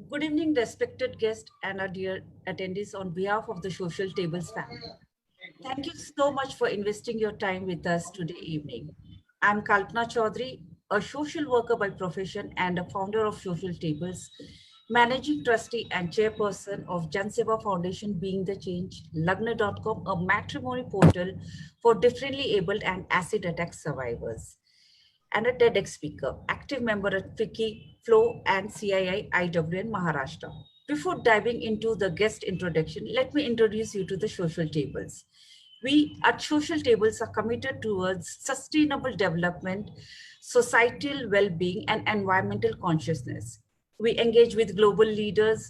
Good evening, respected guests and our dear attendees on behalf of the Social Tables family. Thank you so much for investing your time with us today evening. I'm Kalpana Chaudhary, a social worker by profession and a founder of Social Tables, managing trustee and chairperson of Jan Seva Foundation Being the Change, Lagna.com, a matrimony portal for differently abled and acid attack survivors, and a TEDx speaker, active member at FICCI, Flow, and CII IWN Maharashtra. Before diving into the guest introduction, let me introduce you to the Social Tables. We at Social Tables are committed towards sustainable development, societal well being, and environmental consciousness. We engage with global leaders,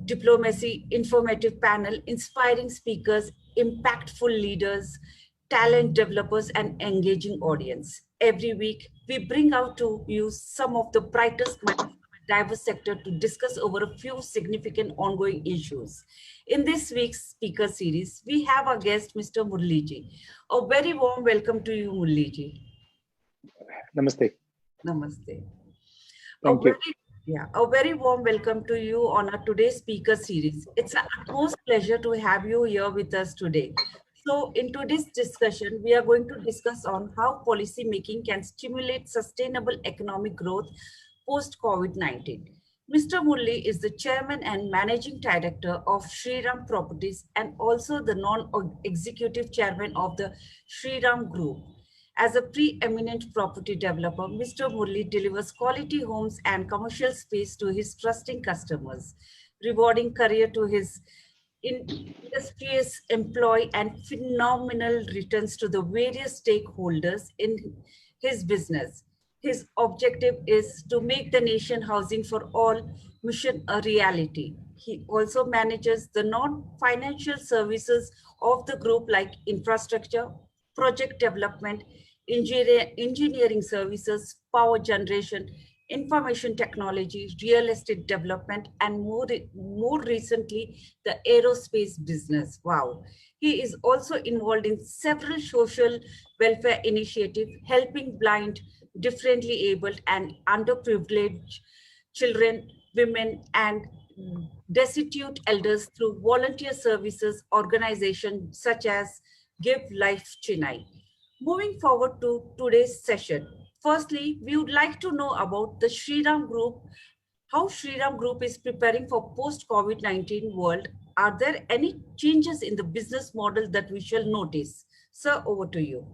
diplomacy, informative panel, inspiring speakers, impactful leaders, talent developers, and engaging audience. Every week, we bring out to you some of the brightest minds from a diverse sector to discuss over a few significant ongoing issues. In this week's speaker series, we have our guest, Mr. Murliji. A very warm welcome to you, Murliji. Namaste. Namaste. A Thank you. a very warm welcome to you on our today's speaker series. It's an utmost pleasure to have you here with us today. So, in today's discussion, we are going to discuss on how policy making can stimulate sustainable economic growth post COVID-19. Mr. Mulli is the chairman and managing director of Shriram Properties and also the non-executive chairman of the Shriram Group. As a preeminent property developer, Mr. Murli delivers quality homes and commercial space to his trusting customers, rewarding career to his industrious employee and phenomenal returns to the various stakeholders in his business. His objective is to make the nation housing for all mission a reality. He also manages the non-financial services of the group like infrastructure, project development, engineering services, power generation, information technology, real estate development, and more recently, the aerospace business. Wow. He is also involved in several social welfare initiatives, helping blind, differently abled, and underprivileged children, women, and destitute elders through volunteer services organizations such as Give Life Chennai. Moving forward to today's session, firstly, we would like to know about the Shriram Group, how Shriram Group is preparing for post-COVID-19 world. Are there any changes in the business model that we shall notice? Sir, over to you.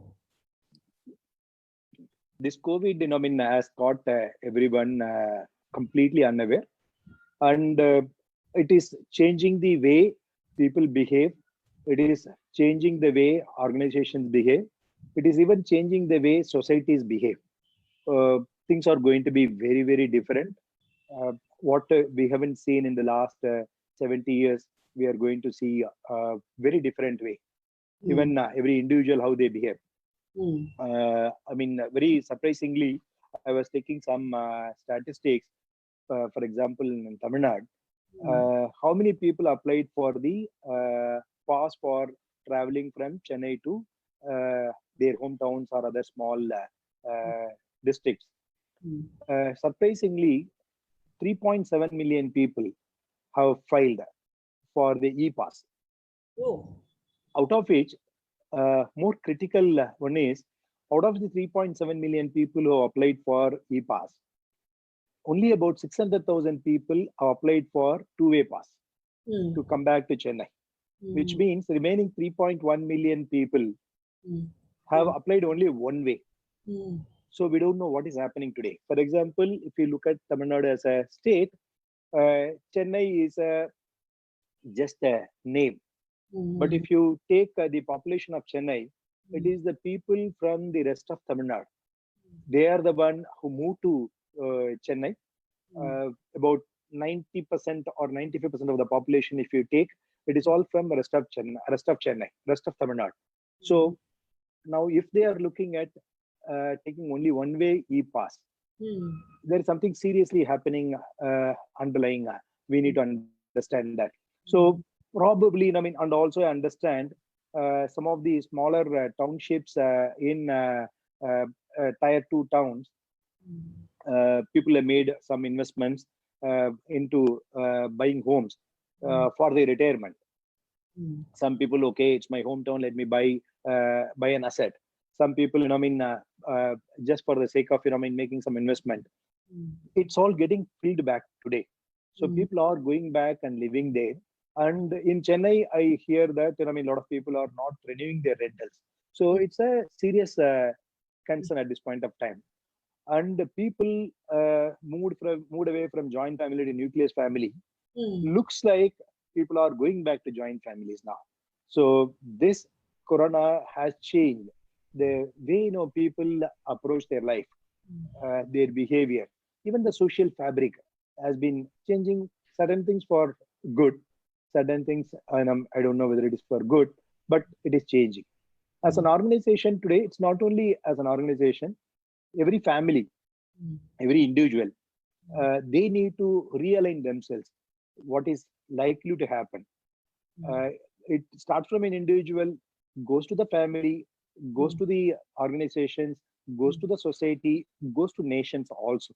This COVID, has caught everyone completely unaware, and it is changing the way people behave. It is changing the way organizations behave. It is even changing the way societies behave. Things are going to be very, very different. What we haven't seen in the last 70 years, we are going to see a very different way. Even every individual, how they behave. Very surprisingly, I was taking some statistics. For example, in Tamil Nadu, how many people applied for the pass for traveling from Chennai to their hometowns or other small districts? Surprisingly, 3.7 million people have filed for the e-pass. Oh. Out of which, more critical one is, out of the 3.7 million people who applied for e-pass, only about 600,000 people have applied for two-way pass to come back to Chennai, which means the remaining 3.1 million people have applied only one way. So we don't know what is happening today. For example, if you look at Tamil Nadu as a state, Chennai is just a name. But if you take the population of Chennai, it is the people from the rest of Tamil Nadu. They are the one who moved to Chennai. About 90% or 95% of the population, if you take, it is all from the rest of Chennai, rest of Tamil Nadu. So now if they are looking at taking only one-way e-pass, there is something seriously happening underlying. We need to understand that. So probably, and also understand some of the smaller townships in tier 2 towns, people have made some investments. into buying homes for their retirement. Some people, okay, it's my hometown, let me buy an asset. Some people, just for the sake of, making some investment. It's all getting filled back today. So people are going back and living there. And in Chennai, I hear that, a lot of people are not renewing their rentals. So it's a serious concern at this point of time. And the people moved away from joint family to nuclear family. Looks like people are going back to joint families now. So this corona has changed the way people approach their life, their behavior. Even the social fabric has been changing. Certain things for good, certain things, and I don't know whether it is for good, but it is changing. As an organization today, it's not only as an organization, every family, every individual, they need to realign themselves. What is likely to happen? It starts from an individual, goes to the family, goes to the organizations, goes to the society, goes to nations also.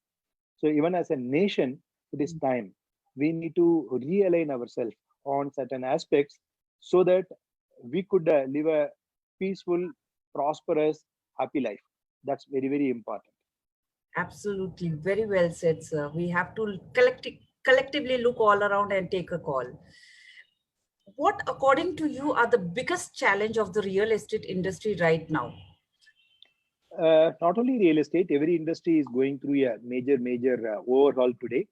So even as a nation, it is time. We need to realign ourselves on certain aspects so that we could live a peaceful, prosperous, happy life. That's very, very important. Absolutely. Very well said, sir. We have to collectively look all around and take a call. What, according to you, are the biggest challenge of the real estate industry right now? Not only real estate, every industry is going through a major overhaul today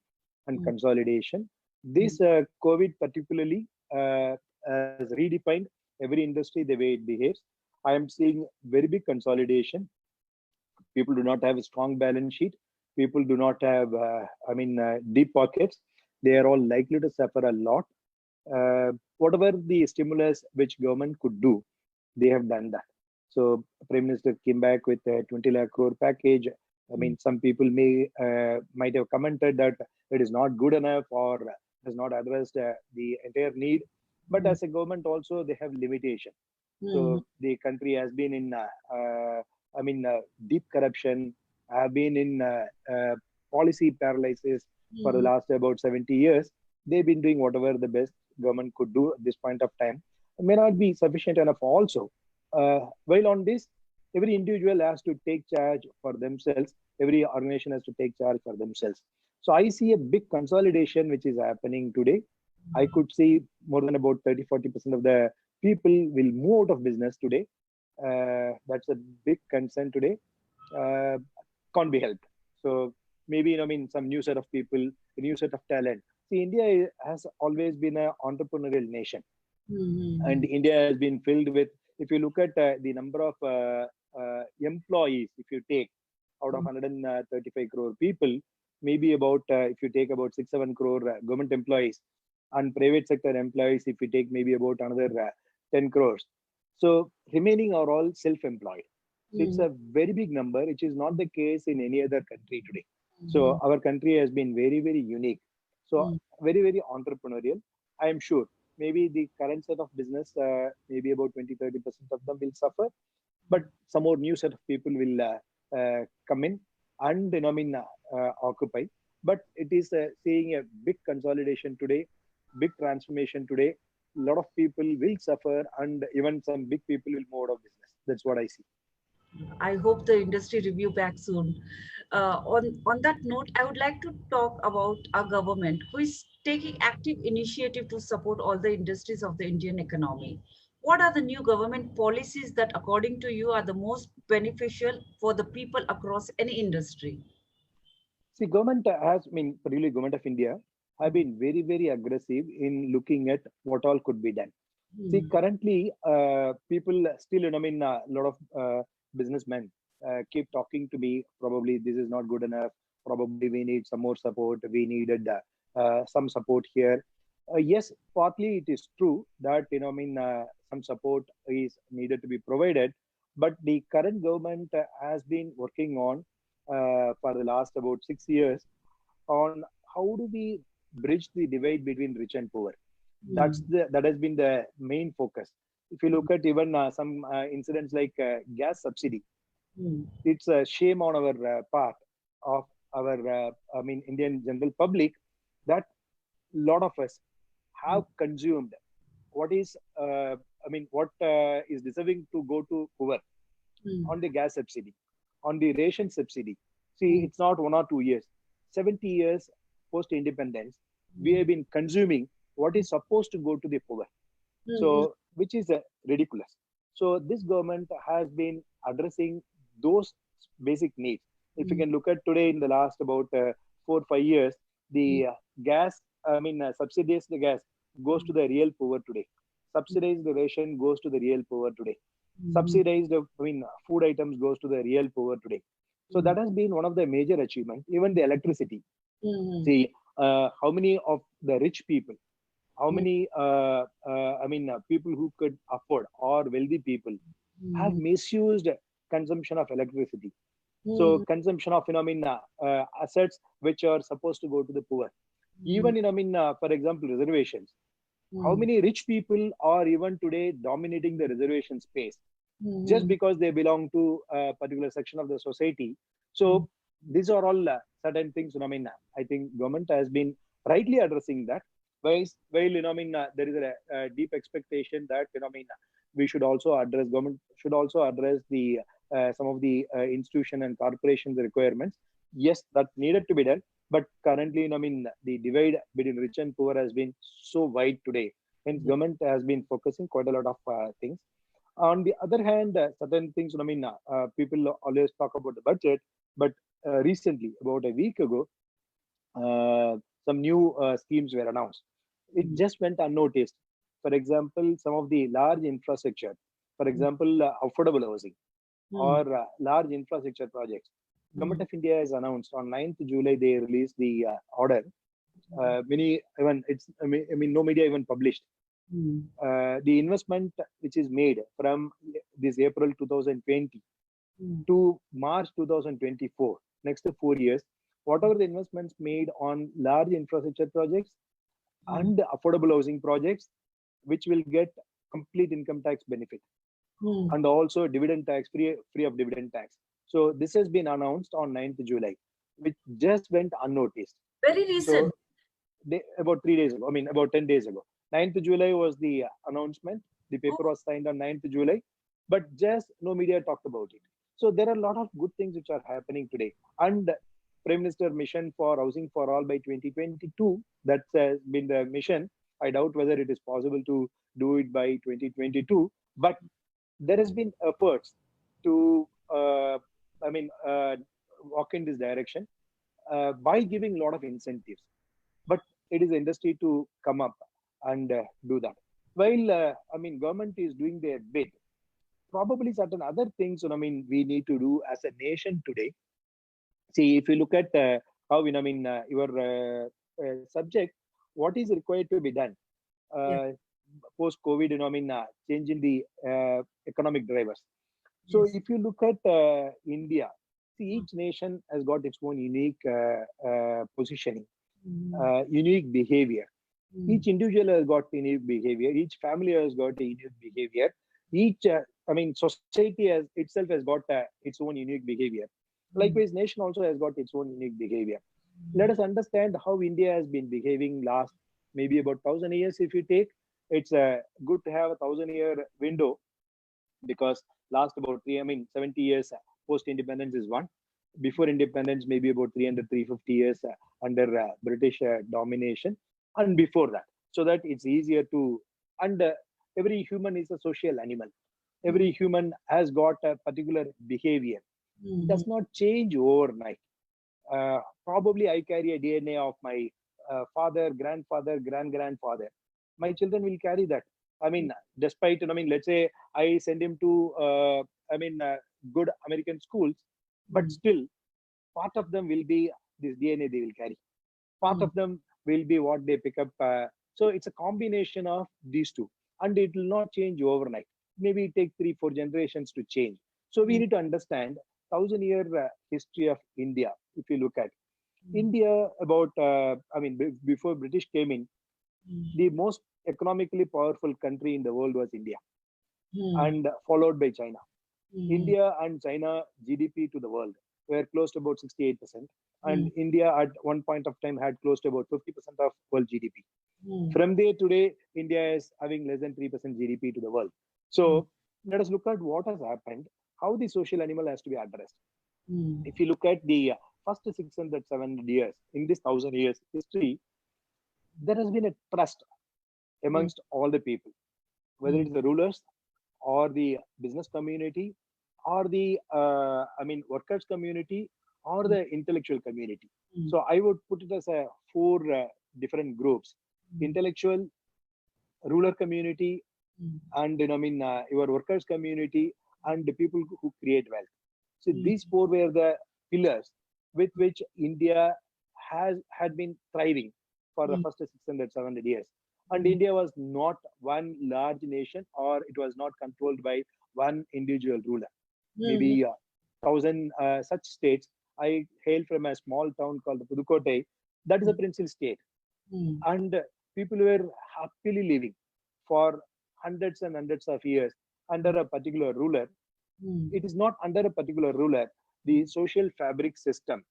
and consolidation. This COVID particularly has redefined every industry the way it behaves. I am seeing very big consolidation. People do not have a strong balance sheet. People do not have, deep pockets. They are all likely to suffer a lot. Whatever the stimulus which government could do, they have done that. So Prime Minister came back with a 20 lakh crore package. Some people might have commented that it is not good enough or has not addressed the entire need. But as a government also, they have limitation. So the country has been in, deep corruption, have been in policy paralysis for the last about 70 years. They've been doing whatever the best government could do at this point of time. It may not be sufficient enough also. While on this, every individual has to take charge for themselves. Every organization has to take charge for themselves. So I see a big consolidation which is happening today. I could see more than about 30-40% of the people will move out of business today. That's a big concern today. Can't be helped. So maybe some new set of people, a new set of talent. See, India has always been an entrepreneurial nation, and India has been filled with. If you look at the number of employees, if you take out of 135 crore people, maybe about if you take about 6-7 crore government employees, and private sector employees, if you take maybe about another 10 crores. So remaining are all self-employed. So it's a very big number, which is not the case in any other country today. So our country has been very, very unique. So very, very entrepreneurial. I am sure maybe the current set of business, maybe about 20-30% of them will suffer, but some more new set of people will come in and occupy. But it is seeing a big consolidation today, big transformation today. A lot of people will suffer, and even some big people will move out of business. That's what I see. I hope the industry review back soon. On that note, I would like to talk about our government, who is taking active initiative to support all the industries of the Indian economy. What are the new government policies that, according to you, are the most beneficial for the people across any industry? See, government has, particularly government of India, have been very, very aggressive in looking at what all could be done. See, currently, people still, a lot of businessmen keep talking to me. Probably this is not good enough. Probably we need some more support. We needed some support here. Yes, partly it is true that some support is needed to be provided, but the current government has been working on for the last about 6 years on how do we bridge the divide between rich and poor. That has been the main focus. If you look at even some incidents like gas subsidy, it's a shame on our part of our Indian general public that lot of us have consumed what is, what is deserving to go to poor on the gas subsidy, on the ration subsidy. See, it's not 1 or 2 years, 70 years post independence, we have been consuming what is supposed to go to the poor. So, which is ridiculous. So, this government has been addressing those basic needs. If you can look at today, in the last about 4 or 5 years, the gas, subsidies the gas goes to the real poor today. Subsidized ration goes to the real poor today. Subsidized, food items goes to the real poor today. So that has been one of the major achievements. Even the electricity. See, how many of the rich people, how many people who could afford, or wealthy people, have misused consumption of electricity. So consumption of assets which are supposed to go to the poor. Even for example, reservations. How many rich people are even today dominating the reservation space just because they belong to a particular section of the society? So these are all certain things. I think government has been rightly addressing that. While there is a deep expectation that we should also address, government should also address the some of the institution and corporations requirements. Yes, that needed to be done. But currently, the divide between rich and poor has been so wide today. Hence, government has been focusing quite a lot of things. On the other hand, certain things, people always talk about the budget, but recently, about a week ago, some new schemes were announced. It just went unnoticed. For example, some of the large infrastructure, for example, affordable housing or large infrastructure projects. Government of India has announced on 9th July they released the order. Many even no media even published the investment which is made from this April 2020 to March 2024, next 4 years. Whatever the investments made on large infrastructure projects and affordable housing projects, which will get complete income tax benefit and also dividend tax, free of dividend tax. So this has been announced on 9th July, which just went unnoticed. Very recent. So about 3 days ago, about 10 days ago. 9th July was the announcement. The paper was signed on 9th July, but just no media talked about it. So there are a lot of good things which are happening today. And Prime Minister Mission for Housing for All by 2022, that's been the mission. I doubt whether it is possible to do it by 2022, but there has been efforts to walk in this direction by giving a lot of incentives. But it is the industry to come up and do that. While government is doing their bit, probably certain other things we need to do as a nation today. See, if you look at how your subject, what is required to be done post COVID, changing the economic drivers. So if you look at India, see, each nation has got its own unique positioning, unique behavior. Each individual has got unique behavior. Each family has got a unique behavior. Each, society itself has got its own unique behavior. Likewise, nation also has got its own unique behavior. Let us understand how India has been behaving last maybe about 1,000 years. If you take, it's good to have a 1,000-year window, because last about 70 years post independence is one. Before independence, maybe about 300, 350 years under British domination, and before that, so that it's easier to. And every human is a social animal. Every human has got a particular behavior. It does not change overnight. Probably I carry a DNA of my father, grandfather, grandfather. My children will carry that. Despite let's say I send him to good American schools, but still part of them will be this DNA they will carry. Part of them will be what they pick up. So it's a combination of these two, and it will not change overnight. Maybe it takes 3, 4 generations to change. So we need to understand 1,000-year history of India. If you look at India, about before British came in, the most economically powerful country in the world was India, and followed by China. India and China GDP to the world were close to about 68%. And India at one point of time had close to about 50% of world GDP. Mm. From there, today, India is having less than 3% GDP to the world. So let us look at what has happened, how the social animal has to be addressed. If you look at the first 600, 700 years, in this 1,000 years history, there has been a trust amongst all the people, whether it's the rulers or the business community or the, workers community or the intellectual community. So I would put it as a four different groups: intellectual, ruler community, and your workers community, and the people who create wealth. So these four were the pillars with which India had been thriving for the first 600, 700 years. And India was not one large nation, or it was not controlled by one individual ruler. Maybe 1,000 such states. I hail from a small town called Pudukkottai. That is a princely state. And people were happily living for hundreds and hundreds of years under a particular ruler. It is not under a particular ruler, the social fabric system,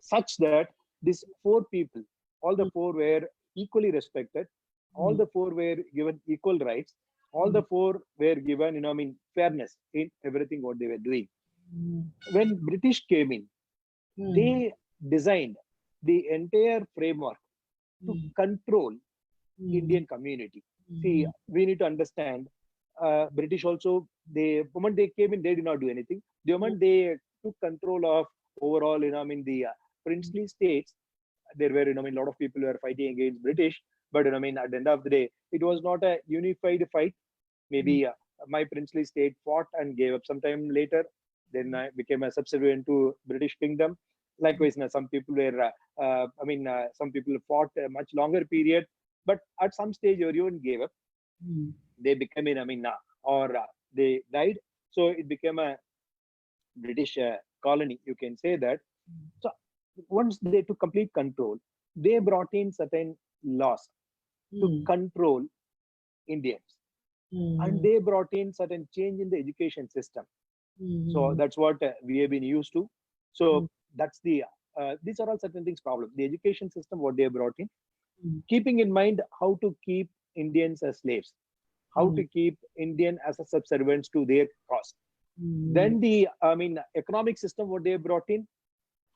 such that these four people, all the four were equally respected, all the four were given equal rights, all the four were given, fairness in everything what they were doing. When British came in, they designed the entire framework to control Indian community. See, we need to understand, British also, the moment they came in, they did not do anything. The moment they took control of overall, the princely states, there were, a lot of people were fighting against British. But, at the end of the day, it was not a unified fight. Maybe my princely state fought and gave up sometime later. Then I became a subservient to British Kingdom. Likewise, some people were, some people fought a much longer period. But at some stage, everyone gave up. They became they died. So it became a British colony, you can say that. So once they took complete control, they brought in certain laws to control Indians. And they brought in certain change in the education system. So that's what we have been used to. So that's the, these are all certain things problem. The education system, what they brought in, keeping in mind how to keep Indians as slaves, how to keep Indian as a subservients to their cause. Then the, economic system, what they brought in,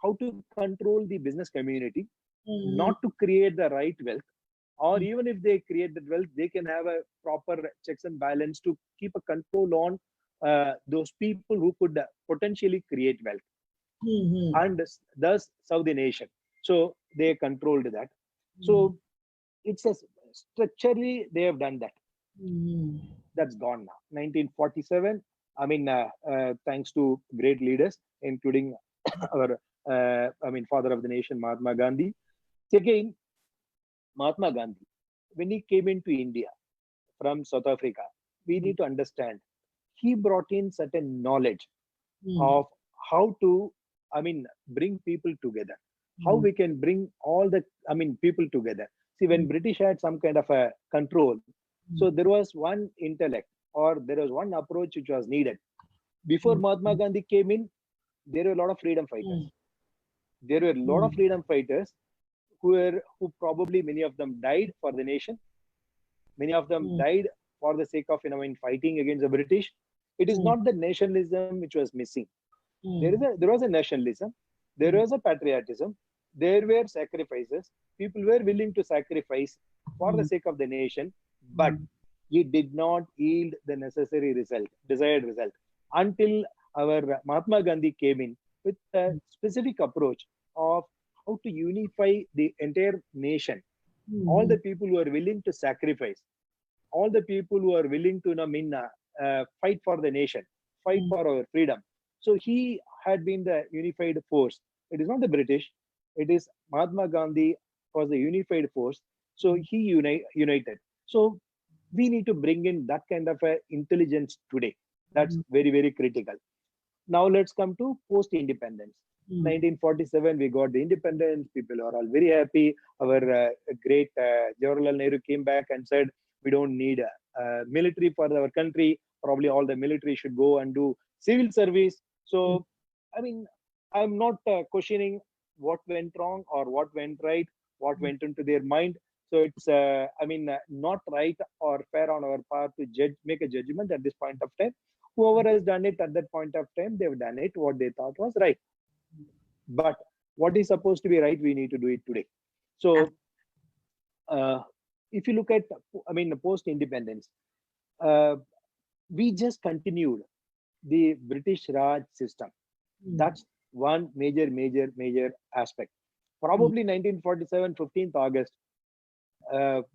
how to control the business community, not to create the right wealth, or even if they create that wealth, they can have a proper checks and balance to keep a control on those people who could potentially create wealth and thus serve the nation. So they controlled that. So it's a structurally they have done that. That's gone now. 1947. Thanks to great leaders, including our father of the nation, Mahatma Gandhi. Again, Mahatma Gandhi, when he came into India from South Africa, we need to understand he brought in certain knowledge of how to, bring people together, how we can bring all the, people together. See, when British had some kind of a control, so there was one intellect or there was one approach which was needed. Before Mahatma Gandhi came in, there were a lot of freedom fighters. There were a lot of freedom fighters who probably many of them died for the nation. Many of them died for the sake of fighting against the British. It is not the nationalism which was missing. There was a nationalism, there was a patriotism, there were sacrifices. People were willing to sacrifice for the sake of the nation, but it did not yield the necessary result, desired result, until our Mahatma Gandhi came in with a specific approach of how to unify the entire nation. All the people who are willing to sacrifice, all the people who are willing to fight for the nation, fight for our freedom. So he had been the unified force. It is not the British. It is Mahatma Gandhi was the unified force. So he united. So we need to bring in that kind of intelligence today. That's very, very critical. Now let's come to post-independence. 1947, we got the independence. People are all very happy. Our great Jawaharlal Nehru came back and said, we don't need military for our country. Probably all the military should go and do civil service. So, I'm not questioning what went wrong or what went right, what went into their mind. So it's, not right or fair on our part to judge, make a judgment at this point of time. Whoever has done it at that point of time, they've done it what they thought was right. But what is supposed to be right, we need to do it today. So uh, if you look at, post-independence, uh, we just continued the British Raj system. That's one major aspect. Probably 1947, 15th August,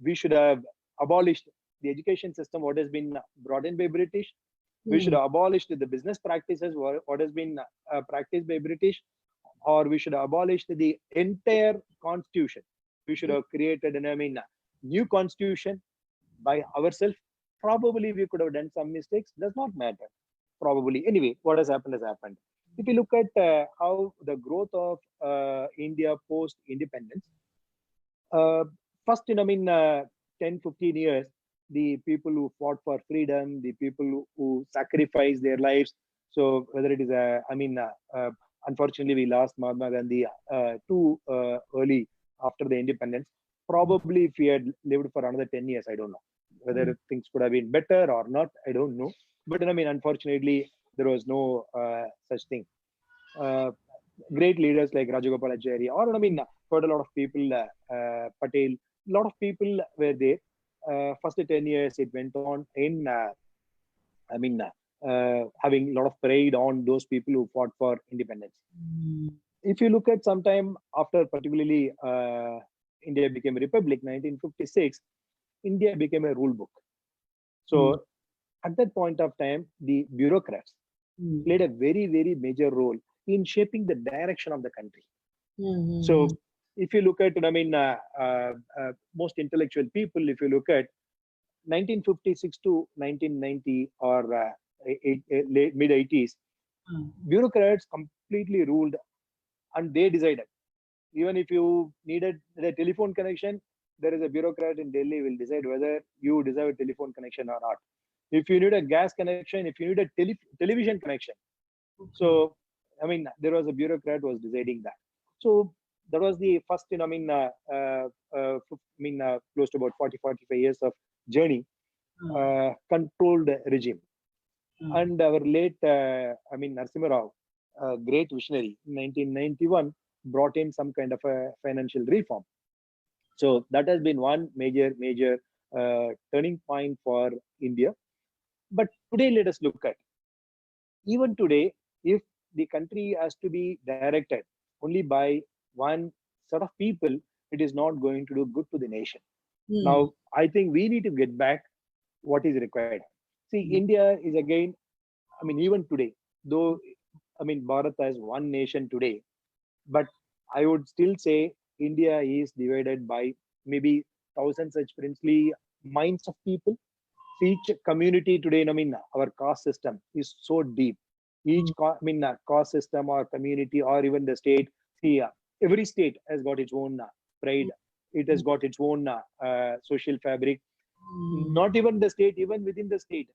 we should have abolished the education system, what has been brought in by British. We should have abolished the business practices, what has been practiced by British, or we should have abolished the entire constitution. We should have created new constitution by ourselves. Probably we could have done some mistakes, does not matter. Probably. Anyway, what has happened has happened. If you look at how the growth of India post independence, uh, first, 10, 15 years, the people who fought for freedom, the people who sacrificed their lives. So whether it is, unfortunately, we lost Mahatma Gandhi too early after the independence. Probably if he had lived for another 10 years, I don't know whether things could have been better or not. I don't know. But unfortunately, there was no such thing. Great leaders like Rajagopalachari, or quite a lot of people, Patel, a lot of people were there. First 10 years, it went on in, having a lot of pride on those people who fought for independence. If you look at sometime after, particularly India became a republic, 1956, India became a rule book. So at that point of time, the bureaucrats played a very major role in shaping the direction of the country. So if you look at, most intellectual people, if you look at 1956 to 1990 or mid 80s, bureaucrats completely ruled, and they decided. Even if you needed a telephone connection, there is a bureaucrat in Delhi will decide whether you deserve a telephone connection or not. If you need a gas connection, if you need a television connection. So, there was a bureaucrat was deciding that. So that was the first, close to about 40, 45 years of journey, controlled regime. And our late, Narasimha Rao, great visionary, in 1991, brought in some kind of a financial reform. So that has been one major turning point for India. But today, let us look at, even today, if the country has to be directed only by one set of people, it is not going to do good to the nation. Now, I think we need to get back what is required. See, India is again, even today, though, Bharat has one nation today, but I would still say India is divided by maybe thousands such princely minds of people. Each community today, our caste system is so deep. Each caste system or community or even the state, see, every state has got its own pride. It has got its own social fabric. Not even the state, even within the state,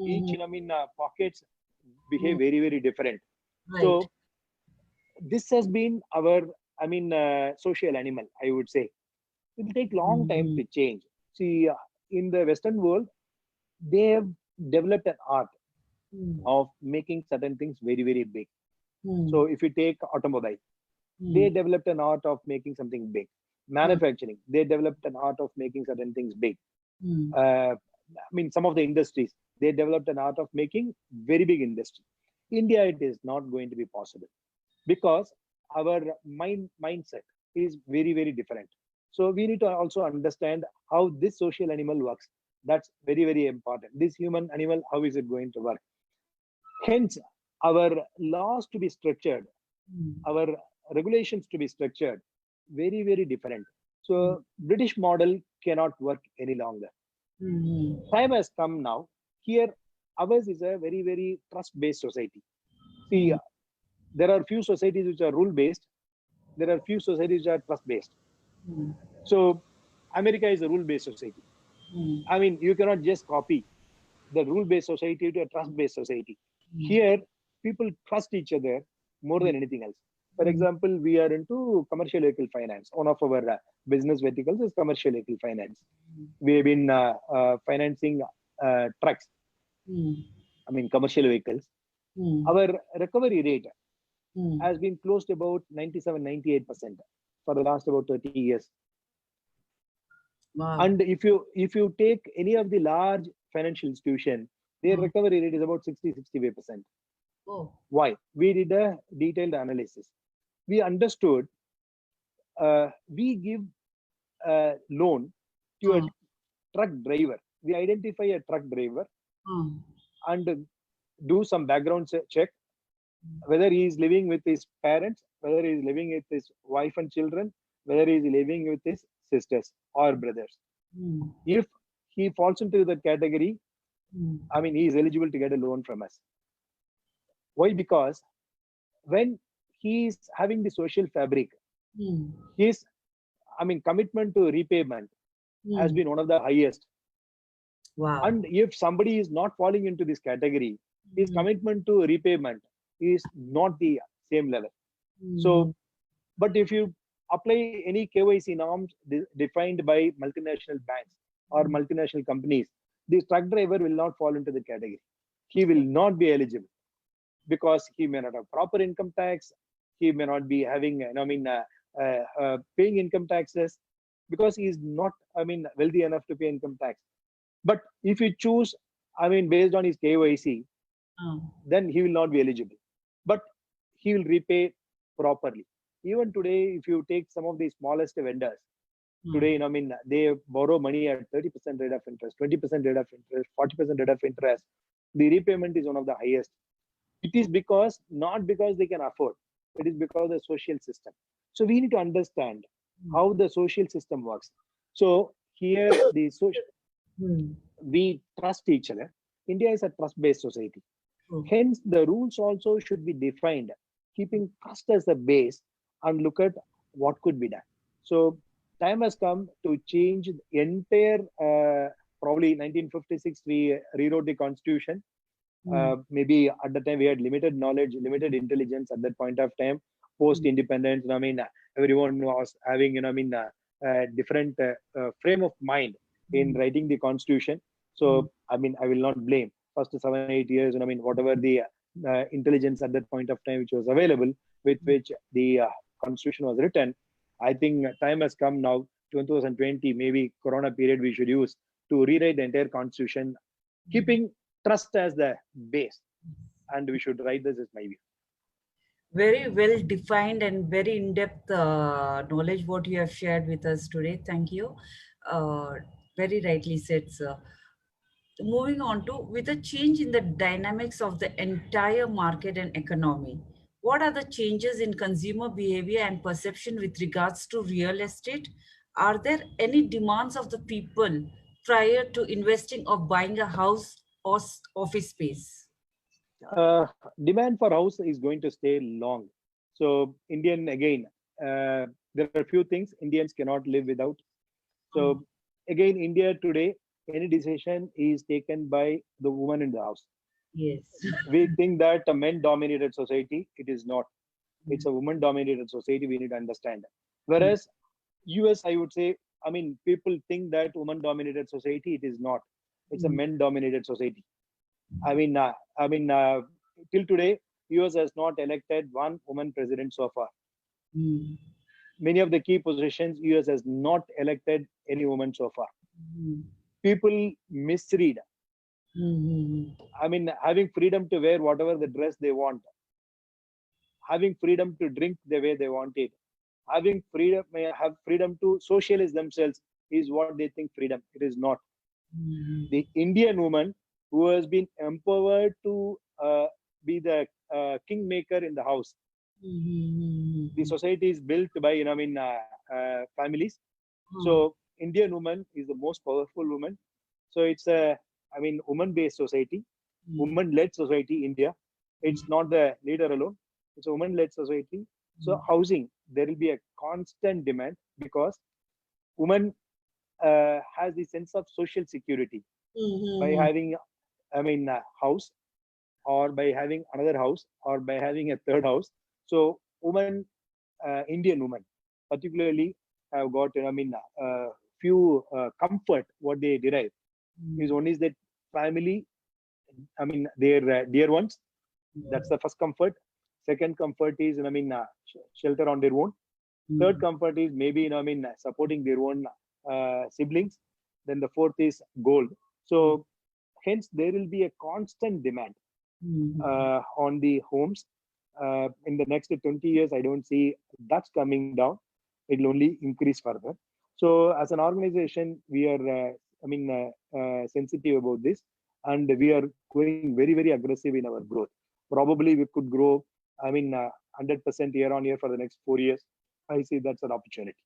each pockets behave very different. Right. So this has been our, social animal, I would say. It will take long time to change. See, in the Western world, they have developed an art of making certain things very big. So if you take automobile, they developed an art of making something big. Manufacturing, they developed an art of making certain things big. Some of the industries, they developed an art of making very big industry. India, it is not going to be possible because our mindset is very different. So we need to also understand how this social animal works. That's very important. This human animal, how is it going to work? Hence, our laws to be structured, our regulations to be structured, very different. So British model cannot work any longer. Time has come now. Here, ours is a very trust-based society. See, there are few societies which are rule-based. There are few societies which are trust-based. So America is a rule-based society. You cannot just copy the rule-based society to a trust-based society. Here, people trust each other. more than anything else. For example, we are into commercial vehicle finance. One of our business verticals is commercial vehicle finance. We have been financing trucks, I mean, commercial vehicles. Our recovery rate has been close to about 97, 98% for the last about 30 years. Wow. And if you take any of the large financial institution, their recovery rate is about 60, 65%. Oh. Why? We did a detailed analysis. We understood we give a loan to a truck driver. We identify a truck driver and do some background check, whether he is living with his parents, whether he is living with his wife and children, whether he is living with his sisters or brothers. If he falls into the category, I mean, he is eligible to get a loan from us. Why? Because when he is having the social fabric, his, I mean, commitment to repayment has been one of the highest. Wow. And if somebody is not falling into this category, his commitment to repayment is not the same level. So, but if you apply any KYC norms defined by multinational banks or multinational companies, the truck driver will not fall into the category. He will not be eligible because he may not have proper income tax. He may not be having, I mean, paying income taxes because he is not, I mean, wealthy enough to pay income tax. But if you choose, I mean, based on his KYC, then he will not be eligible. But he will repay properly. Even today, if you take some of the smallest vendors, today, I mean, they borrow money at 30% rate of interest, 20% rate of interest, 40% rate of interest. The repayment is one of the highest. It is because, not because they can afford, it is because of the social system. So we need to understand how the social system works. So here, the social, we trust each other. India is a trust-based society. Hence, the rules also should be defined, keeping trust as the base and look at what could be done. So time has come to change the entire, probably 1956, we rewrote the constitution. Maybe at the time we had limited knowledge, limited intelligence at that point of time. Post independence, I mean, everyone was having, I mean, a different frame of mind in writing the constitution. So, I mean, I will not blame first 7, 8 years, I mean, whatever the intelligence at that point of time which was available, with which the constitution was written. I think time has come now, 2020, maybe Corona period we should use to rewrite the entire constitution, keeping trust as the base. And we should write this as my view. Very well defined and very in-depth knowledge what you have shared with us today. Thank you. Very rightly said, sir. Moving on to, with a change in the dynamics of the entire market and economy, what are the changes in consumer behavior and perception with regards to real estate? Are there any demands of the people prior to investing or buying a house or office space? Demand for house is going to stay long. So Indian, again, there are a few things Indians cannot live without. So again, India today, any decision is taken by the woman in the house. Yes. We think that a men-dominated society, it is not. It's a woman-dominated society, we need to understand. Whereas US, I would say, I mean, people think that woman-dominated society, it is not. It's a men-dominated society. I mean, till today, US has not elected one woman president so far. Many of the key positions, US has not elected any woman so far. People misread. I mean, having freedom to wear whatever the dress they want, having freedom to drink the way they want it, having freedom, may have freedom to socialize themselves is what they think freedom. It is not. The Indian woman who has been empowered to be the kingmaker in the house. The society is built by, families. So Indian woman is the most powerful woman. So it's a, woman-based society, woman-led society, India. It's not the leader alone. It's a woman-led society. So housing, there will be a constant demand because woman has the sense of social security by having, a house, or by having another house, or by having a third house. So women, Indian women, particularly have got, few comfort what they derive is one is that family, their dear ones. That's the first comfort. Second comfort is, shelter on their own. Third comfort is maybe, supporting their own siblings. Then the fourth is gold. So hence there will be a constant demand on the homes. In the next 20 years, I don't see that's coming down. It will only increase further. So as an organization, we are, sensitive about this, and we are going very, very aggressive in our growth. Probably we could grow, 100% year on year for the next 4 years. I see that's an opportunity.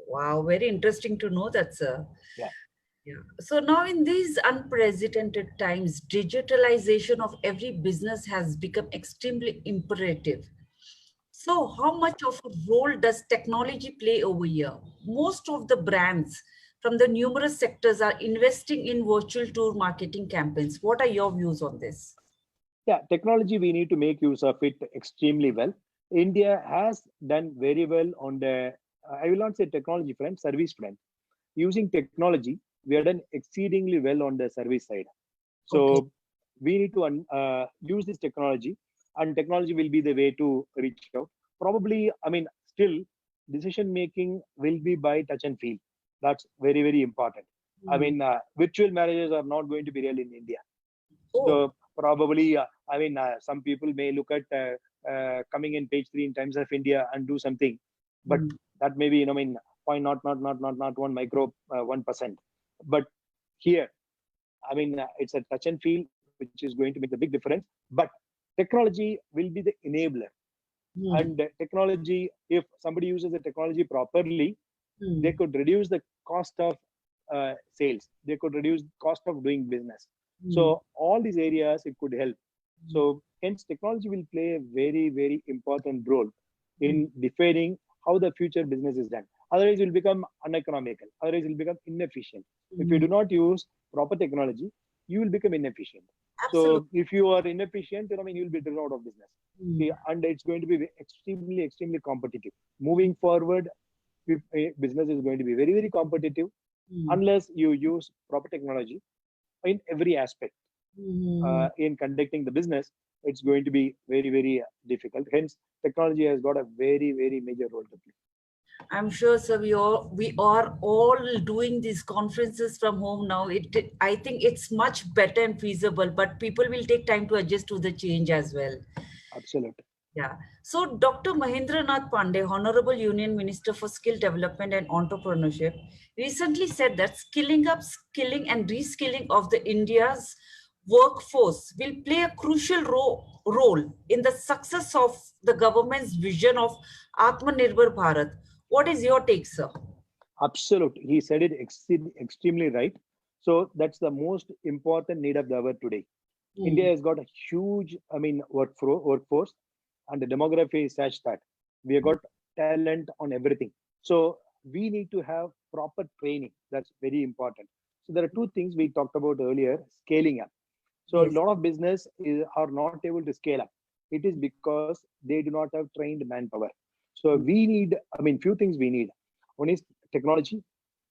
Wow, very interesting to know that, sir. Yeah. Yeah. So now in these unprecedented times, digitalization of every business has become extremely imperative. So how much of a role does technology play over here? Most of the brands from the numerous sectors are investing in virtual tour marketing campaigns. What are your views on this? Yeah, technology, we need to make use of it extremely well. India has done very well on the, I will not say technology front, service front. Using technology, we are done exceedingly well on the service side. So Okay. we need to use this technology, and technology will be the way to reach out. Probably, still decision making will be by touch and feel. That's very, very important. Virtual marriages are not going to be real in India. Oh. So probably, some people may look at coming in page 3 in Times of India and do something, but that may be, point not one micro 1%. But here, it's a touch and feel which is going to make the big difference. But technology will be the enabler. And technology, if somebody uses the technology properly, they could reduce the cost of sales. They could reduce cost of doing business. So all these areas it could help. So hence technology will play a very, very important role in defining how the future business is done. Otherwise, it will become uneconomical. Otherwise, it will become inefficient. If you do not use proper technology, you will become inefficient. Absolutely. So if you are inefficient, you will be driven out of business. See, and it's going to be extremely, extremely competitive. Moving forward, business is going to be very, very competitive unless you use proper technology in every aspect. In conducting the business, it's going to be very, very difficult. Hence, technology has got a very, very major role to play. I'm sure, sir, we are all doing these conferences from home now. I think it's much better and feasible, but people will take time to adjust to the change as well. Absolutely. Yeah. So Dr. Mahendra Nath Pandey, Honorable Union Minister for Skill Development and Entrepreneurship, recently said that skilling up, skilling and reskilling of the India's workforce will play a crucial role in the success of the government's vision of Atmanirbhar Bharat. What is your take, sir? Absolutely. He said it extremely right. So that's the most important need of the hour today. India has got a huge, workforce, and the demography is such that we have got talent on everything. So we need to have proper training. That's very important. So there are two things we talked about earlier: scaling up. So Yes. a lot of business are not able to scale up. It is because they do not have trained manpower. So we need, few things we need. One is technology,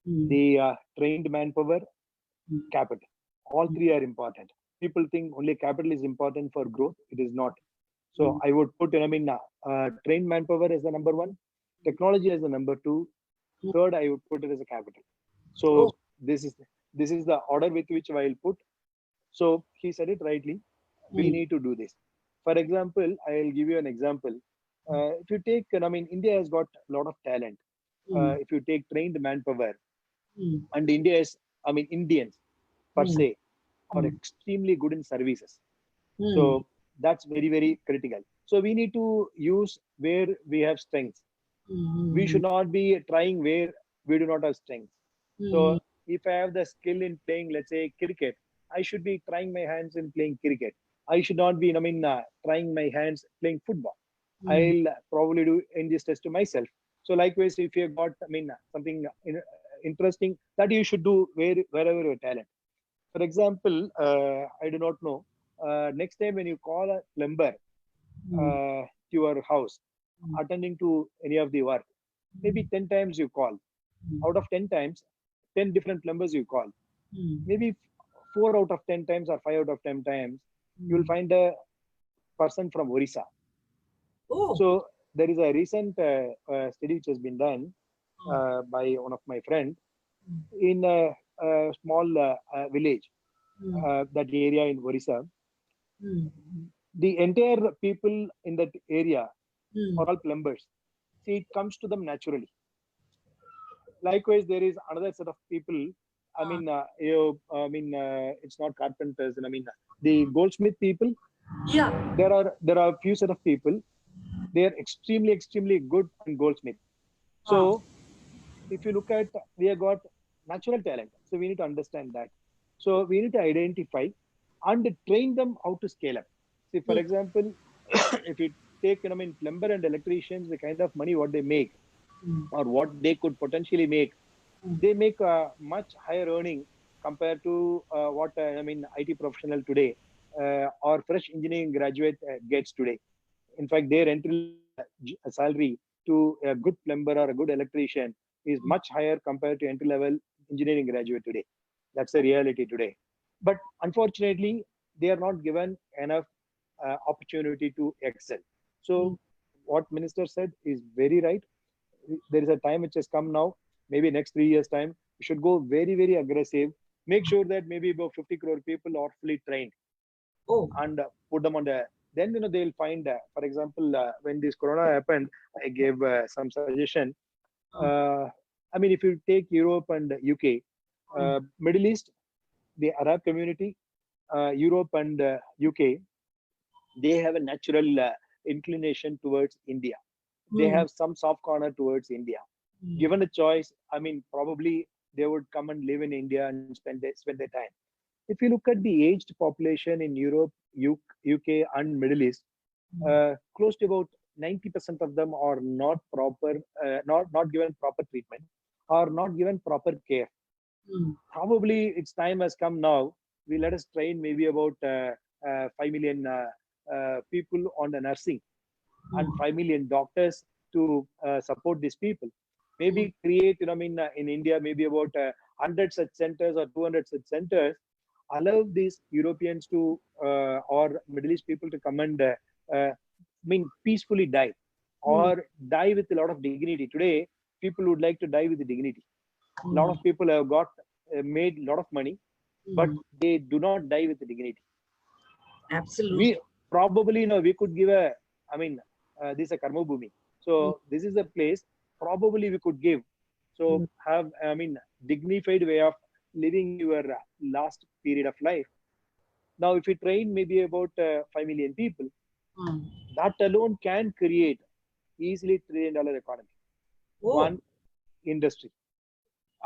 the trained manpower, capital. All three are important. People think only capital is important for growth. It is not. So I would put, trained manpower as the number one, technology as the number two, third I would put it as a capital. So this is the order with which I will put. So he said it rightly. We need to do this. For example, I'll give you an example. If you take, India has got a lot of talent. If you take trained manpower, and India is, Indians per se are extremely good in services. So that's very, very critical. So we need to use where we have strengths. We should not be trying where we do not have strengths. So if I have the skill in playing, let's say, cricket, I should be trying my hands in playing cricket. I should not be, trying my hands playing football. I'll probably do injustice to myself. So likewise, if you've got, something interesting that you should do wherever your talent. For example, I do not know. Next time when you call a plumber, your house, attending to any of the work. Maybe 10 times you call. Out of 10 times, 10 different plumbers you call. Maybe 4 out of 10 times or 5 out of 10 times, you will find a person from Orissa. Oh. So there is a recent study which has been done by one of my friends in a small village, that area in Orissa. The entire people in that area are all plumbers. See, it comes to them naturally. Likewise, there is another set of people. I mean, it's not carpenters. I mean, the goldsmith people. Yeah. There are a few set of people. They are extremely good in goldsmith. So, if you look at, we have got natural talent. So we need to understand that. So we need to identify and train them how to scale up. See, for example, if you take, plumber and electricians, the kind of money what they make or what they could potentially make, they make a much higher earning compared to what IT professional today or fresh engineering graduate gets today. In fact, their entry salary to a good plumber or a good electrician is much higher compared to entry level engineering graduate today. That's the reality today. But unfortunately, they are not given enough opportunity to excel. So what minister said is very right. There is a time which has come now, maybe next 3 years time, we should go very aggressive. Make sure that maybe about 50 crore people are fully trained. And put them on the, then they'll find, for example, when this corona happened, I gave some suggestion. If you take Europe and UK, Middle East, the Arab community, Europe and UK, they have a natural inclination towards India. They have some soft corner towards India. Given a choice, probably they would come and live in India and spend their time. If you look at the aged population in Europe, UK, and Middle East, close to about 90% of them are not given proper treatment or not given proper care. Probably its time has come now. We let us train maybe about 5 million people on the nursing and 5 million doctors to support these people. Maybe create, in India, maybe about 100 such centers or 200 such centers. Allow these Europeans to or Middle East people to come and peacefully die or die with a lot of dignity. Today, people would like to die with dignity. A lot of people have got made a lot of money, but they do not die with dignity. Absolutely. We probably, we could give this is a karma bhumi. So this is a place probably we could give. So have, dignified way of living your last period of life. Now, if you train maybe about 5 million people, that alone can create easily $1 trillion economy. One industry.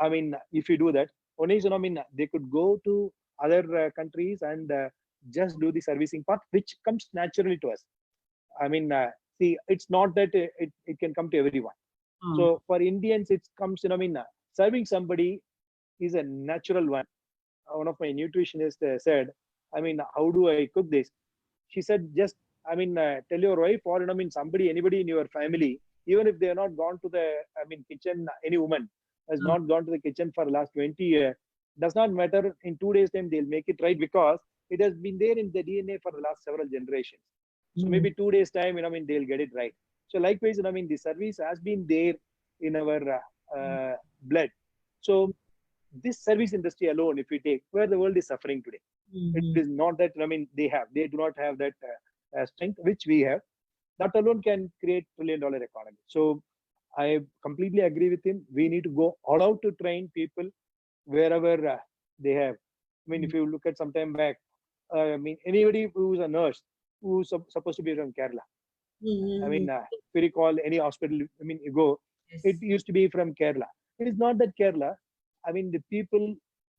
If you do that, only, they could go to other countries and just do the servicing part, which comes naturally to us. See, it's not that it can come to everyone. So for Indians, it comes, serving somebody is a natural one. One of my nutritionists said, how do I cook this? She said, just, tell your wife or, anybody in your family, even if they have not gone to the, kitchen, any woman has not gone to the kitchen for the last 20 years, does not matter. In 2 days time, they'll make it right because it has been there in the DNA for the last several generations. So maybe 2 days time, they'll get it right. So likewise, the service has been there in our blood. So this service industry alone, if we take where the world is suffering today, it is not that, they do not have that strength, which we have. That alone can create $1 trillion economy. So I completely agree with him. We need to go all out to train people wherever they have. If you look at some time back, anybody who's a nurse who's supposed to be from Kerala. If you recall any hospital, you go, it used to be from Kerala. It is not that Kerala. The people,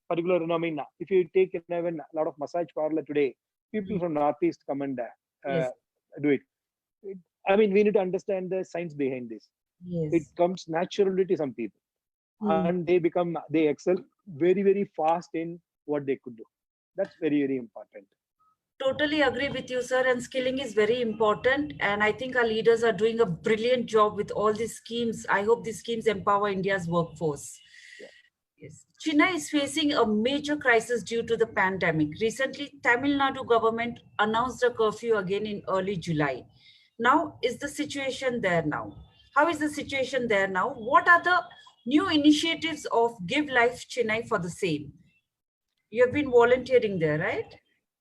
particularly, if you take even a lot of massage parlor today, people from Northeast come and do it. We need to understand the science behind this. It comes naturally to some people. And they excel very fast in what they could do. That's very important. Totally agree with you, sir. And skilling is very important. And I think our leaders are doing a brilliant job with all these schemes. I hope these schemes empower India's workforce. Yeah. Yes. Chennai is facing a major crisis due to the pandemic. Recently, Tamil Nadu government announced a curfew again in early July. Now, is the situation there now? How is the situation there now? What are the new initiatives of Give Life Chennai for the same? You have been volunteering there, right?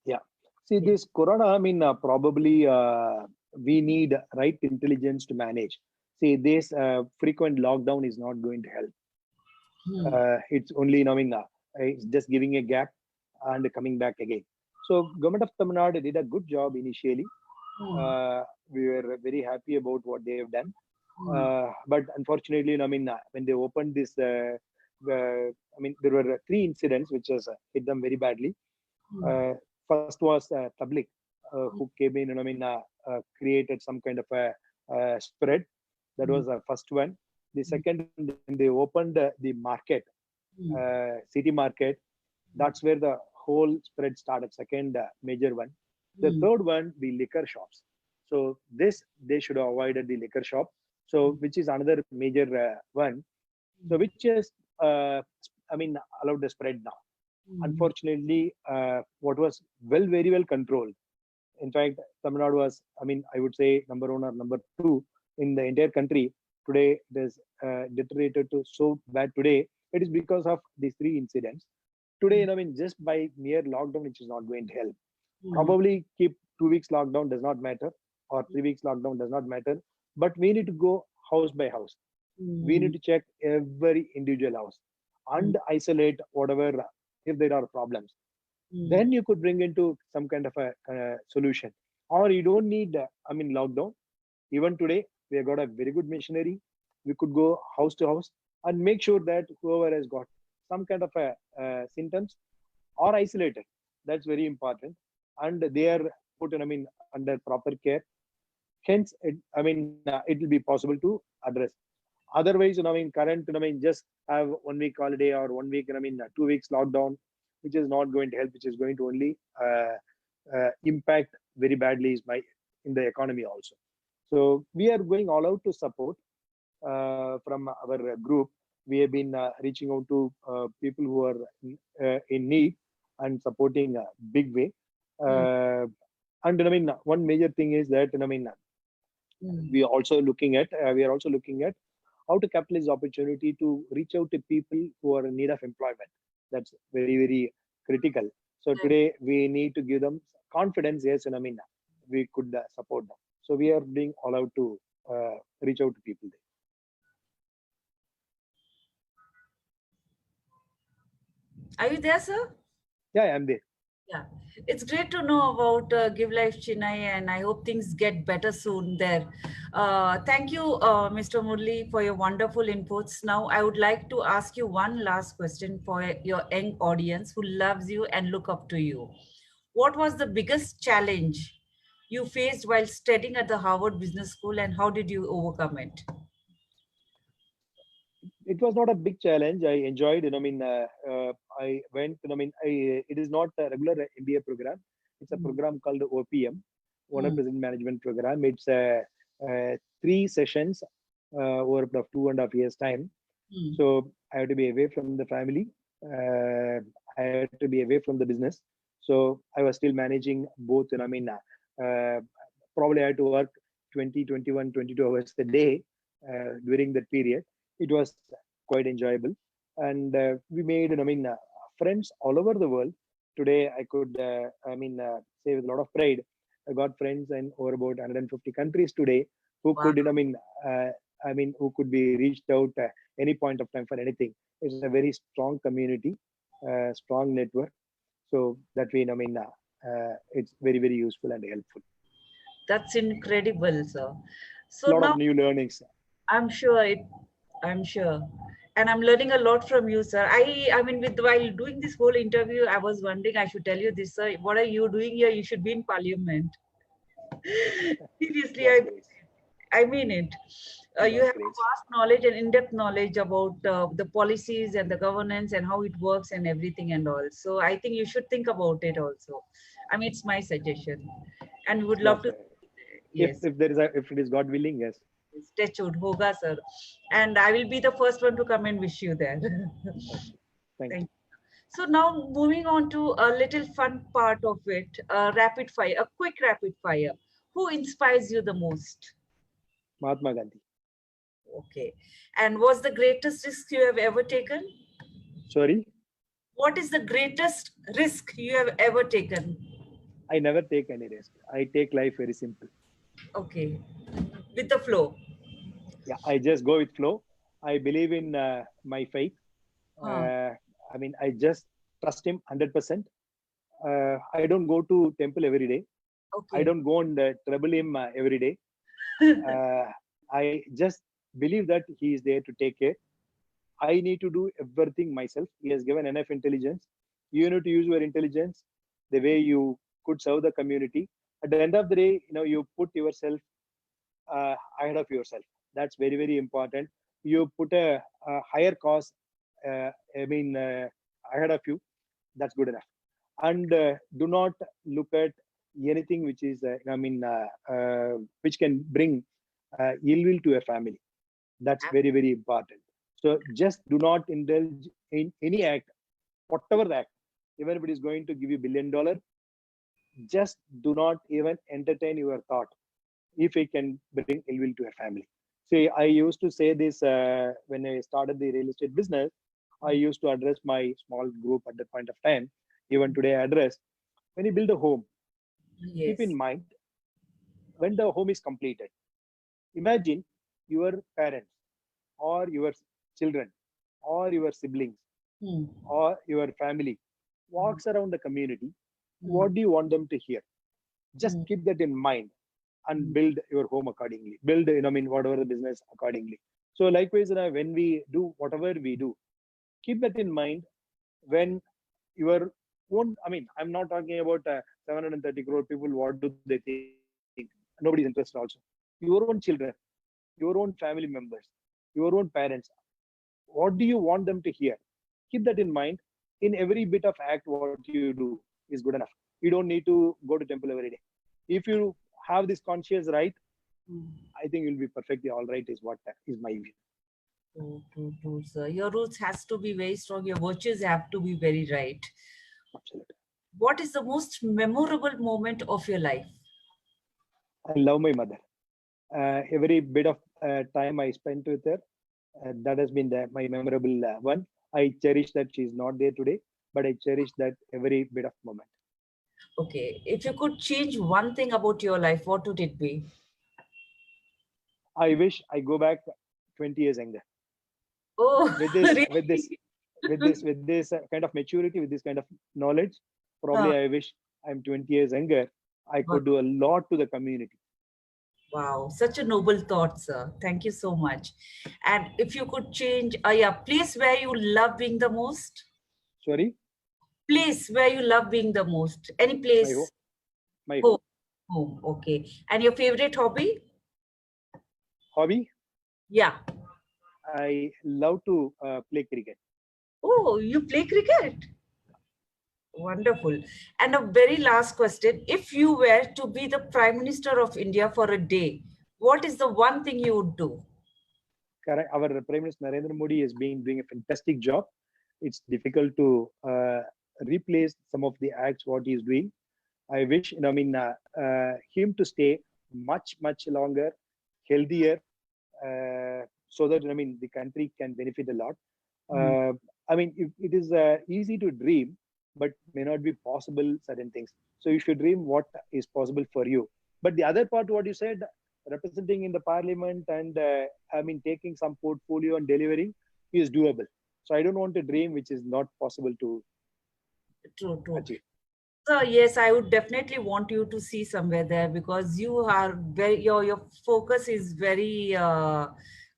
Yeah. See, Yes. this corona, I mean, probably we need right intelligence to manage. See, this frequent lockdown is not going to help. Hmm. It's only, I mean, it's just giving a gap and coming back again. So, government of Tamil Nadu did a good job initially. Hmm. We were very happy about what they have done. Hmm. But unfortunately, I mean, when they opened this, I mean, there were three incidents which has hit them very badly. Hmm. Uh, First was Tablik, who came in and I mean, created some kind of a spread. That Hmm. was the first one. The Hmm. second, when they opened the market, Hmm. city market, that's where the whole spread started. Second major one. The Hmm. third one, the liquor shops. So this they should have avoided the liquor shop. So which is another major one. So which is I mean allowed the spread now. Hmm. Unfortunately, what was very well controlled. In fact, Tamil Nadu was, I mean, I would say number one or number two in the entire country. Today, it is deteriorated to so bad today. It is because of these three incidents. Today, I mean, just by mere lockdown, which is not going to help. Hmm. Probably keep 2 weeks lockdown does not matter, or 3 weeks lockdown does not matter. But we need to go house by house. We Hmm. need to check every individual house Hmm. and isolate whatever if there are problems. Hmm. Then you could bring into some kind of a solution, or you don't need I mean lockdown. Even today we have got a very good machinery. We could go house to house and make sure that whoever has got some kind of a symptoms are isolated. That's very important, and they are put in, I mean, under proper care. Hence I mean it will be possible to address. Otherwise, I mean, current, I mean, just have 1 week holiday or 1 week, I mean, 2 weeks lockdown, which is not going to help, which is going to only impact very badly is my in the economy also. So we are going all out to support from our group. We have been reaching out to people who are in need and supporting big way. Hmm. Uh, and I mean, one major thing is that I mean, Hmm. we are also looking at how to capitalize opportunity to reach out to people who are in need of employment. That's very critical. So today we need to give them confidence. Yes, and I mean we could support them. So we are being all out to reach out to people there. Are you there, sir? Yeah, I'm there. Yeah, it's great to know about Give Life Chennai, and I hope things get better soon there. Thank you, Mr. Murli, for your wonderful inputs. Now, I would like to ask you one last question for your young audience who loves you and look up to you. What was the biggest challenge you faced while studying at the Harvard Business School, and how did you overcome it? It was not a big challenge. I enjoyed it. I mean, I went. I mean, it is not a regular MBA program. It's a Hmm. program called OPM, Owner Hmm. Present Management Program. It's three sessions over a period of 2.5 years time. Hmm. So I had to be away from the family. Uh, I had to be away from the business. So I was still managing both. And I mean, probably I had to work 20, 21, 22 hours a day during that period. It was quite enjoyable. And we made, I mean, friends all over the world. Today, I could, I mean, say with a lot of pride, I got friends in over about 150 countries today who Wow. could, I mean, who could be reached out any point of time for anything. It's a very strong community, strong network. So that way, I mean, it's very useful and helpful. That's incredible, sir. A So lot now of new learnings. I'm sure it, I'm sure. And I'm learning a lot from you, sir. I mean, with while doing this whole interview, I was wondering, I should tell you this, sir. What are you doing here? You should be in parliament. Seriously, That's great. I mean it. You have God's a grace. vast knowledge and in-depth knowledge about the policies and the governance and how it works and everything and all. So I think you should think about it also. I mean, it's my suggestion, and we would love Yes, to. if Yes, if there is a, if it is God willing, yes. touch wood, hoga sir, and I will be the first one to come and wish you there. Okay. Thank Thank you. you. So now moving on to a little fun part of it, rapid fire, a quick rapid fire. Who inspires you the most? Mahatma Gandhi. Okay. And what's the greatest risk you have ever taken? Sorry, What is the greatest risk you have ever taken? I never take any risk. I take life very simple. Okay. With the flow. Yeah, I just go with flow. I believe in my faith. Huh. I mean, I just trust him 100%. I don't go to temple every day. I Okay. don't go and trouble him every day. I just believe that he is there to take care. I need to do everything myself. He has given enough intelligence. You need to use your intelligence the way you could serve the community. At the end of the day, you put yourself ahead of yourself. That's very, very important. You put a higher cause, ahead of you. That's good enough. And do not look at anything which is, which can bring ill will to a family. That's very, very important. So just do not indulge in any act, whatever the act, even if it is going to give you $1 billion, just do not even entertain your thought if it can bring ill will to a family. See, I used to say this when I started the real estate business. I used to address my small group at that point of time. Even today, I address when you build a home, keep in Yes. mind when the home is completed. Imagine your parents or your children or your siblings Hmm. or your family Hmm. walks around the community. Hmm. What do you want them to hear? Just Hmm. keep that in mind and Hmm. build your home accordingly. Build, whatever the business accordingly. So likewise, when we do whatever we do, keep that in mind when your own, I'm not talking about 730 crore people, what do they think? Nobody's interested also. Your own children, your own family members, your own parents, what do you want them to hear? Keep that in mind. In every bit of act, what you do is good enough. You don't need to go to temple every day. If you have this conscious right, Hmm. I think you'll be perfectly all right, is what is my view. True, true, true, sir. Your roots has to be very strong. Your virtues have to be very right. Absolutely. What is the most memorable moment of your life? I love my mother. Every bit of time I spent with her, that has been my memorable one. I cherish that she's not there today, but I cherish that every bit of moment. Okay. If you could change one thing about your life, what would it be? I wish I go back 20 years younger. Oh, With this, really? with this, with this kind of maturity, with this kind of knowledge, Huh. probably I wish I'm 20 years younger. I Wow, could do a lot to the community. wow, such a noble thought, sir. Thank you so much. And if you could change, yeah, place where you love being the most, Sorry, place where you love being the most, any my home, place, my home, home. home. Okay. And your favorite hobby? Hobby, Yeah. I love to play cricket. Oh, you play cricket? Wonderful. And a very last question. If you were to be the Prime Minister of India for a day, what is the one thing you would do? Correct. Our Prime Minister Narendra Modi has been doing a fantastic job. It's difficult to replace some of the acts what he is doing. I wish, him to stay much, much longer, healthier, so that the country can benefit a lot. Hmm. It is easy to dream, but may not be possible certain things. So you should dream what is possible for you. But the other part, what you said, representing in the parliament and taking some portfolio and delivering is doable. So I don't want a dream which is not possible to True, true. achieve. So yes, I would definitely want you to see somewhere there because you are very your focus is very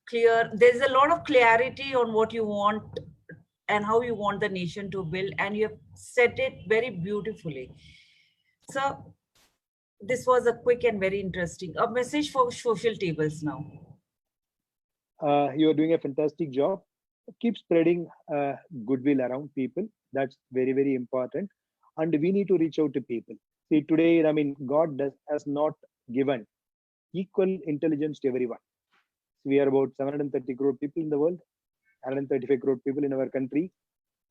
clear. There's a lot of clarity on what you want and how you want the nation to build, and you have said it very beautifully. So this was a quick and very interesting. A message for social tables now. You are doing a fantastic job. Keep spreading goodwill around people. That's very, very important. And we need to reach out to people. See, today, I mean, God has not given equal intelligence to everyone. We are about 730 crore people in the world, 135 crore people in our country.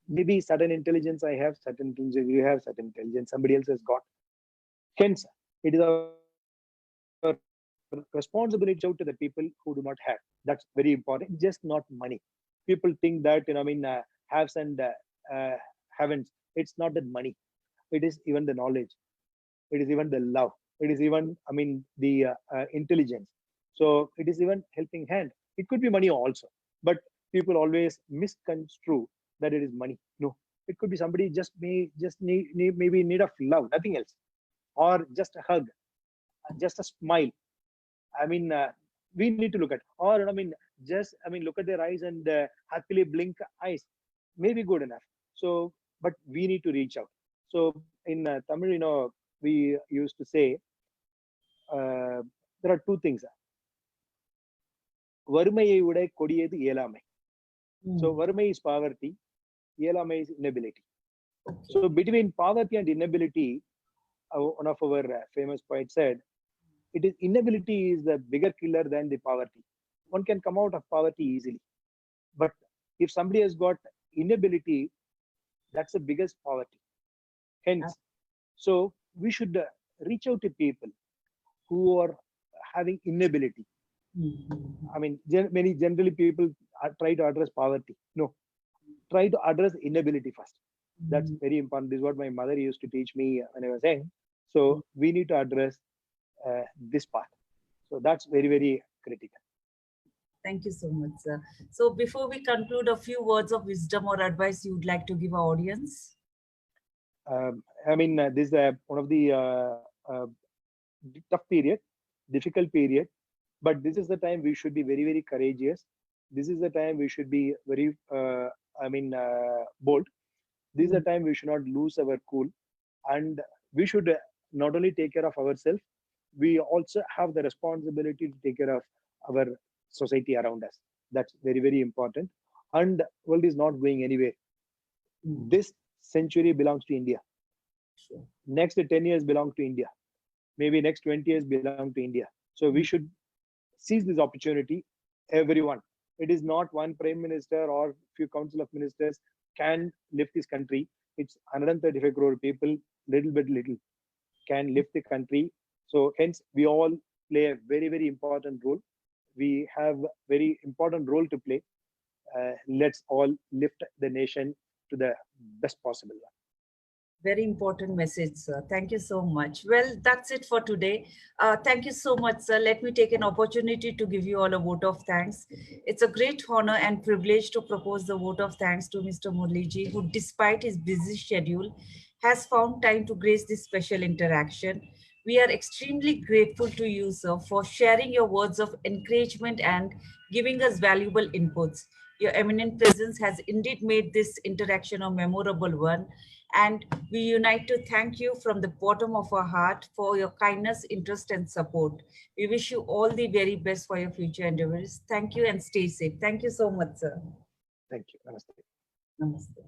Maybe certain intelligence I have, certain intelligence you have, certain intelligence somebody else has got. Hence, it is our responsibility to reach out to the people who do not have. That's very important. Just not money. People think that haves and haven't. It's not that money. It is even the knowledge. It is even the love. It is even the intelligence. So it is even helping hand. It could be money also, but people always misconstrue that it is money. No, it could be somebody just maybe need of love, nothing else, or just a hug, just a smile. We need to look at, or look at their eyes and happily blink eyes, maybe good enough. So, but we need to reach out. So in Tamil, we used to say there are two things. Varumaiயை விட கொடியது இயலாமை. So varumai is poverty, இயலாமை is inability. So between poverty and inability, one of our famous poets said, it is inability is the bigger killer than the poverty. One can come out of poverty easily, but if somebody has got inability, that's the biggest poverty. Hence, so we should reach out to people who are having inability. Many generally people try to address poverty. No, try to address inability first. That's very important. This is what my mother used to teach me when I was young. So we need to address this part. So that's very, very critical. Thank you so much, sir. So before we conclude, a few words of wisdom or advice you would like to give our audience? This is one of the tough period, difficult period, but this is the time we should be very, very courageous. This is the time we should be very, bold. This is the time we should not lose our cool, and we should not only take care of ourselves, we also have the responsibility to take care of our society around us. That's very, very important. And world is not going anywhere. This century belongs to India. Sure. Next 10 years belong to India. Maybe next 20 years belong to India. So we should seize this opportunity. Everyone. It is not one prime minister or few council of ministers can lift this country. It's 135 crore people, little can lift the country. So hence we all play a very, very important role. We have very important role to play. Let's all lift the nation to the best possible one. Very important message, sir. Thank you so much. Well, that's it for today. Thank you so much, sir. Let me take an opportunity to give you all a vote of thanks. It's a great honor and privilege to propose the vote of thanks to Mr. Murliji, who, despite his busy schedule, has found time to grace this special interaction. We are extremely grateful to you, sir, for sharing your words of encouragement and giving us valuable inputs. Your eminent presence has indeed made this interaction a memorable one, and we unite to thank you from the bottom of our heart for your kindness, interest, and support. We wish you all the very best for your future endeavors. Thank you and stay safe. Thank you so much, sir. Thank you. Namaste. Namaste.